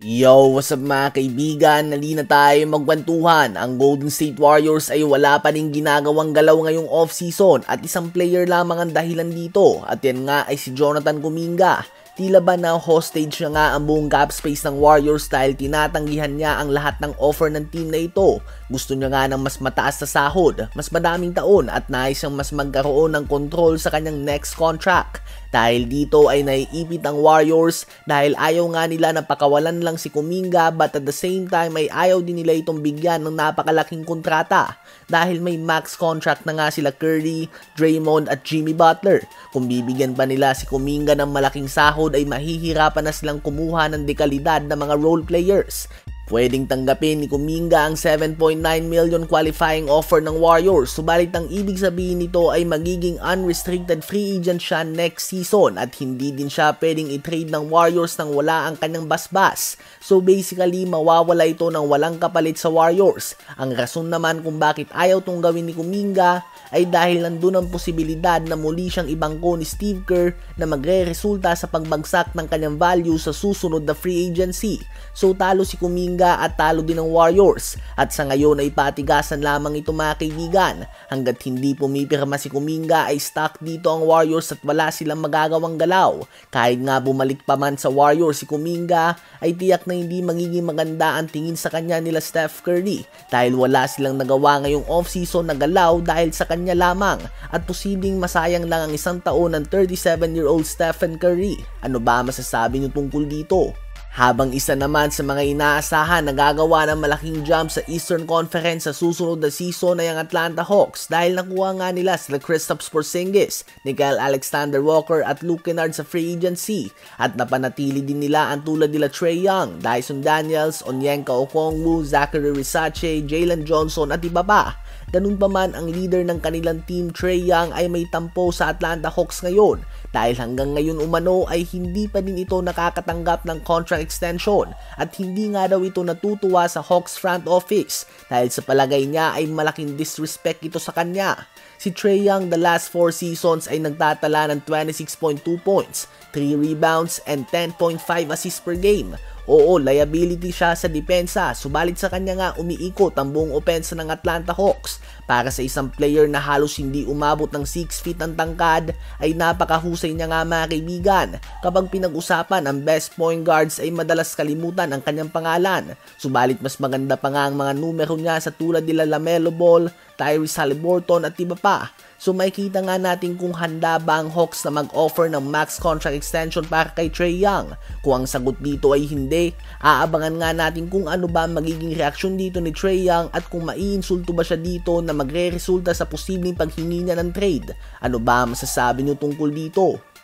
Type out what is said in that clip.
Yo, what's up mga kaibigan? Nali na tayo magkwentuhan. Ang Golden State Warriors ay wala pa rin ginagawang galaw ngayong off-season at isang player lamang ang dahilan dito at yan nga ay si Jonathan Kuminga. Tila ba na hostage na nga ang buong cap space ng Warriors dahil tinatanggihan niya ang lahat ng offer ng team na ito. Gusto niya nga ng mas mataas na sahod, mas madaming taon at nais siyang mas magkaroon ng control sa kanyang next contract. Dahil dito ay naiipit ang Warriors dahil ayaw nga nila na pakawalan lang si Kuminga but at the same time ay ayaw din nila itong bigyan ng napakalaking kontrata. Dahil may max contract na nga sila Curry, Draymond at Jimmy Butler. Kung bibigyan pa nila si Kuminga ng malaking sahod ay mahihirapan na silang kumuha ng dekalidad na mga role players. Pwedeng tanggapin ni Kuminga ang 7.9 million qualifying offer ng Warriors, subalit ang ibig sabihin nito ay magiging unrestricted free agent siya next season at hindi din siya pwedeng i-trade ng Warriors nang wala ang kanyang basbas. So basically mawawala ito ng walang kapalit sa Warriors. Ang rason naman kung bakit ayaw tong gawin ni Kuminga ay dahil nandun ang posibilidad na muli siyang ibangko ni Steve Kerr na magre-resulta sa pagbagsak ng kanyang value sa susunod na free agency. So talo si Kuminga at talo din ng Warriors at sa ngayon ay patigasan lamang ito mga kaibigan. Hanggat hindi pumipirma si Kuminga ay stuck dito ang Warriors at wala silang magagawang galaw. Kahit nga bumalik pa man sa Warriors si Kuminga ay tiyak na hindi magiging maganda ang tingin sa kanya nila Steph Curry dahil wala silang nagawa ngayong offseason na galaw dahil sa kanya lamang at posibleng masayang lang ang isang taon ng 37-year-old Stephen Curry. Ano ba masasabi niyo tungkol dito? Habang isa naman sa mga inaasahan na gagawa ng malaking jump sa Eastern Conference sa susunod na season ay ang Atlanta Hawks dahil nakuha nga nila sila Kristaps Porzingis, Nickeil Alexander-Walker at Luke Kennard sa free agency at napanatili din nila ang tulad nila Trae Young, Dyson Daniels, Onyeka Okongwu, Zachary Risache, Jalen Johnson at iba pa. Ganun pa man ang leader ng kanilang team Trae Young ay may tampo sa Atlanta Hawks ngayon dahil hanggang ngayon umano ay hindi pa din ito nakakatanggap ng contract extension at hindi nga daw ito natutuwa sa Hawks front office dahil sa palagay niya ay malaking disrespect ito sa kanya. Si Trae Young the last 4 seasons ay nagtatala ng 26.2 points, 3 rebounds and 10.5 assists per game. Oo, liability siya sa depensa, subalit sa kanya nga umiikot ang buong opensa ng Atlanta Hawks. Para sa isang player na halos hindi umabot ng 6 feet ang tangkad, ay napakahusay niya nga mga kaibigan. Kapag pinag-usapan ang best point guards ay madalas kalimutan ang kanyang pangalan. Subalit mas maganda pa nga ang mga numero niya sa tulad nila LaMelo Ball, Tyrese Haliburton at iba pa. So makikita nga natin kung handa ba ang Hawks na mag-offer ng max contract extension para kay Trae Young. Kung ang sagot dito ay hindi, aabangan nga natin kung ano ba magiging reaksyon dito ni Trae Young at kung maiinsulto ba siya dito na magre-resulta sa posibleng paghingi niya ng trade. Ano ba masasabi niyo tungkol dito?